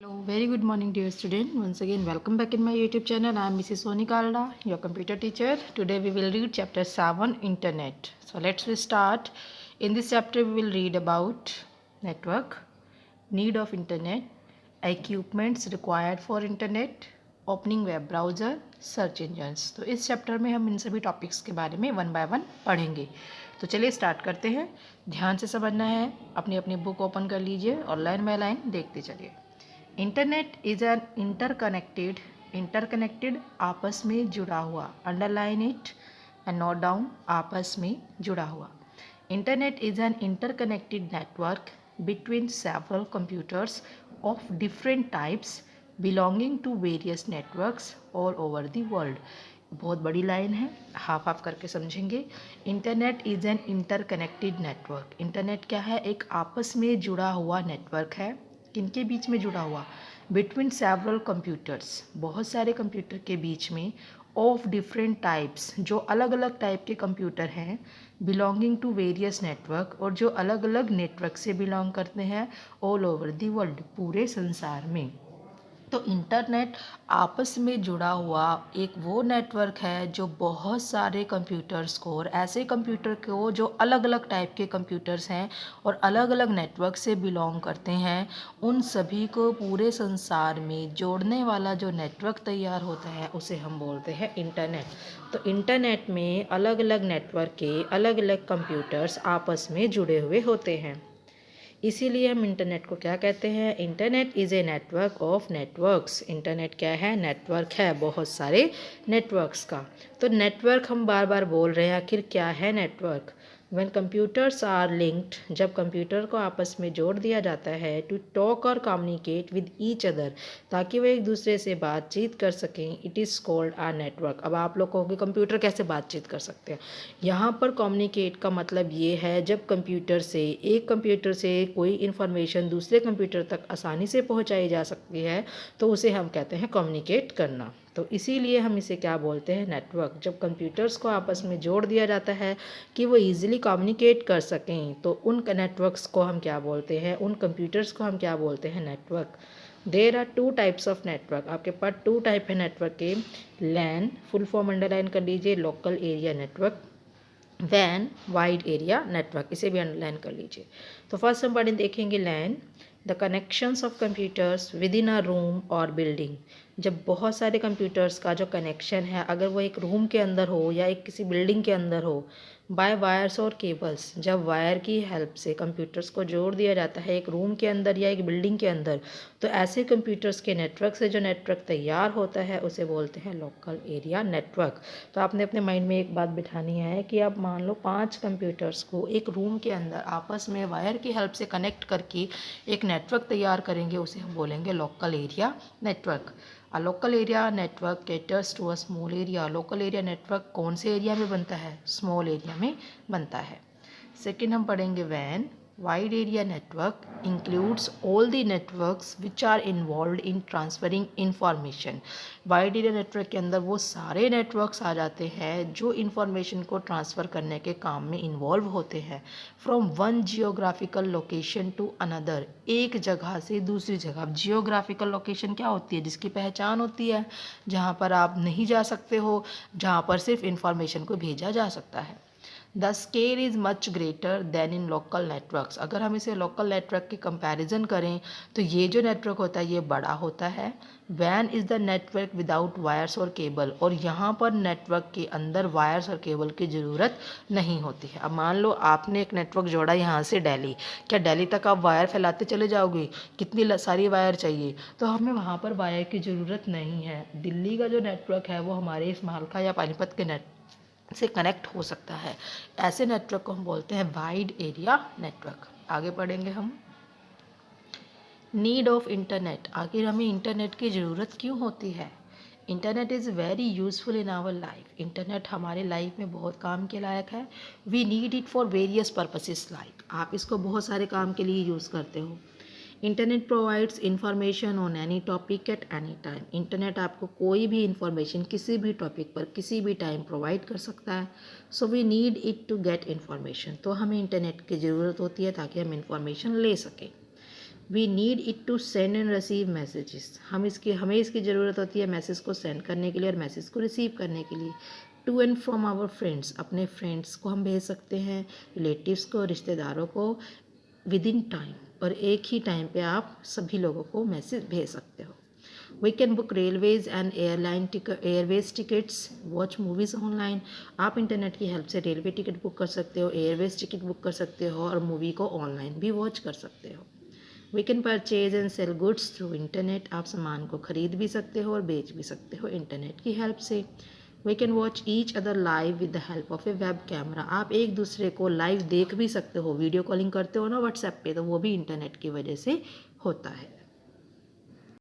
Hello, very good morning dear student. Once again welcome back in my YouTube channel. I am Mrs. Soni Kalda, your computer teacher. Today we will read chapter 7 Internet. So let's start. In this chapter we will read about network, need of internet, equipments required for internet, opening web browser, search engines. तो इस chapter में हम इन सभी topics के बारे में one by one पढ़ेंगे। तो चलिए स्टार्ट करते हैं। ध्यान से समझना है, अपनी अपनी बुक ओपन कर लीजिए और लाइन बाय लाइन देखते चलिए। इंटरनेट इज़ एन इंटरकनेक्टेड आपस में जुड़ा हुआ, underline it and note down, आपस में जुड़ा हुआ। Internet is an interconnected network between several computers of different types belonging to various networks all over the world. बहुत बड़ी लाइन है, हाफ हाफ करके समझेंगे। Internet is an interconnected network. Internet क्या है? एक आपस में जुड़ा हुआ नेटवर्क है। किनके बीच में जुड़ा हुआ? बिटवीन सेवरल कंप्यूटर्स, बहुत सारे कंप्यूटर के बीच में, ऑफ डिफरेंट टाइप्स, जो अलग अलग टाइप के कंप्यूटर हैं, बिलोंगिंग टू वेरियस नेटवर्क, और जो अलग अलग नेटवर्क से बिलोंग करते हैं, ऑल ओवर द वर्ल्ड, पूरे संसार में। तो इंटरनेट आपस में जुड़ा हुआ एक वो नेटवर्क है जो बहुत सारे कंप्यूटर्स को, और ऐसे कंप्यूटर को जो अलग अलग टाइप के कंप्यूटर्स हैं और अलग अलग नेटवर्क से बिलोंग करते हैं, उन सभी को पूरे संसार में जोड़ने वाला जो नेटवर्क तैयार होता है उसे हम बोलते हैं इंटरनेट। तो इंटरनेट में अलग अलग नेटवर्क के अलग अलग कंप्यूटर्स आपस में जुड़े हुए होते हैं। इसीलिए हम इंटरनेट को क्या कहते हैं? Internet is a network of networks. Internet क्या है? नेटवर्क है बहुत सारे नेटवर्क्स का। तो नेटवर्क हम बार बार बोल रहे हैं, आखिर क्या है network? When computers are linked, जब कंप्यूटर को आपस में जोड़ दिया जाता है, टू टॉक और कम्युनिकेट विद ईच अदर, ताकि वो एक दूसरे से बातचीत कर सकें, it is called a network. अब आप लोग कहोगे कंप्यूटर कैसे बातचीत कर सकते हैं? यहाँ पर कम्युनिकेट का मतलब ये है, जब कंप्यूटर से, एक कंप्यूटर से कोई इन्फॉर्मेशन दूसरे कंप्यूटर तक आसानी से पहुँचाई जा सकती है, तो उसे हम कहते हैं कम्युनिकेट करना। तो इसीलिए हम इसे क्या बोलते हैं? नेटवर्क। जब कंप्यूटर्स को आपस में जोड़ दिया जाता है कि वो ईजिली कम्युनिकेट कर सकें, तो उन नेटवर्क्स को हम क्या बोलते हैं? उन कंप्यूटर्स को हम क्या बोलते हैं? Network. There are two types of network. आपके पास टू टाइप है नेटवर्क के। लैन, फुल फॉर्म अंडरलाइन कर लीजिए, लोकल एरिया नेटवर्क। वैन, वाइड एरिया नेटवर्क, इसे भी अंडरलाइन कर लीजिए। तो फर्स्ट हम पढ़ें, देखेंगे LAN, the connections of computers within a room or building. जब बहुत सारे कंप्यूटर्स का जो कनेक्शन है, अगर वो एक रूम के अंदर हो या एक किसी बिल्डिंग के अंदर हो, बाय वायर्स और केबल्स, जब वायर की हेल्प से कंप्यूटर्स को जोड़ दिया जाता है एक रूम के अंदर या एक बिल्डिंग के अंदर, तो ऐसे कंप्यूटर्स के नेटवर्क से जो नेटवर्क तैयार होता है उसे बोलते हैं लोकल एरिया नेटवर्क। तो आपने अपने माइंड में एक बात बिठानी है कि आप मान लो 5 कंप्यूटर्स को एक रूम के अंदर आपस में वायर की हेल्प से कनेक्ट करके एक नेटवर्क तैयार करेंगे, उसे हम बोलेंगे local area network. A local area network caters to a small area. Local area network कौन से एरिया में बनता है? स्मॉल एरिया में बनता है। सेकेंड हम पढ़ेंगे वैन, wide area network includes all the networks which are involve in transferring information. Wide area network के अंदर वो सारे नेटवर्क्स आ जाते हैं जो इंफॉर्मेशन को ट्रांसफ़र करने के काम में इन्वॉल्व होते हैं, from one geographical location to another, एक जगह से दूसरी जगह। अब जियोग्राफिकल लोकेशन क्या होती है? जिसकी पहचान होती है, जहाँ पर आप नहीं जा सकते हो, जहाँ पर सिर्फ इंफॉर्मेशन को भेजा जा सकता है। The scale is much greater then in local networks. अगर हम इसे लोकल नेटवर्क के कंपैरिजन करें तो ये जो नेटवर्क होता है ये बड़ा होता है। Van is the network without wires और केबल, और यहाँ पर नेटवर्क के अंदर वायर्स और केबल की ज़रूरत नहीं होती है। अब मान लो आपने एक नेटवर्क जोड़ा यहाँ से दिल्ली, क्या दिल्ली तक आप वायर फैलाते चले जाओगे? कितनी सारी वायर चाहिए? तो हमें वहाँ पर वायर की ज़रूरत नहीं है। दिल्ली का जो नेटवर्क है वो हमारे इस मालखा या पानीपत के नेट से कनेक्ट हो सकता है। ऐसे नेटवर्क को हम बोलते हैं वाइड एरिया नेटवर्क। आगे पढ़ेंगे हम, नीड ऑफ इंटरनेट। आखिर हमें इंटरनेट की ज़रूरत क्यों होती है? Internet is very useful in our life. Internet हमारे लाइफ में बहुत काम के लायक है। We need it for various purposes, like आप इसको बहुत सारे काम के लिए यूज़ करते हो। Internet provides information on any topic at any time. Internet आपको कोई भी इंफॉर्मेशन किसी भी टॉपिक पर किसी भी टाइम प्रोवाइड कर सकता है। So we need it to get information. तो हमें इंटरनेट की ज़रूरत होती है ताकि हम इंफॉर्मेशन ले सकें। We need it to send and receive messages, हमें इसकी ज़रूरत होती है मैसेज को सेंड करने के लिए और मैसेज को रिसीव करने के लिए। To and from our friends, अपने फ्रेंड्स को हम भेज सकते हैं, रिलेटिव्स को, रिश्तेदारों को, विद इन टाइम, और एक ही टाइम पे आप सभी लोगों को मैसेज भेज सकते हो। We can book railways and airways tickets, watch movies online, आप इंटरनेट की हेल्प से रेलवे टिकट बुक कर सकते हो, एयरवेज टिकट बुक कर सकते हो और मूवी को ऑनलाइन भी वॉच कर सकते हो। We can purchase and sell goods through internet, आप सामान को खरीद भी सकते हो और बेच भी सकते हो इंटरनेट की हेल्प से। We can watch each other live with the help of a web camera, आप एक दूसरे को लाइव देख भी सकते हो, वीडियो कॉलिंग करते हो ना व्हाट्सएप पे, तो वो भी इंटरनेट की वजह से होता है।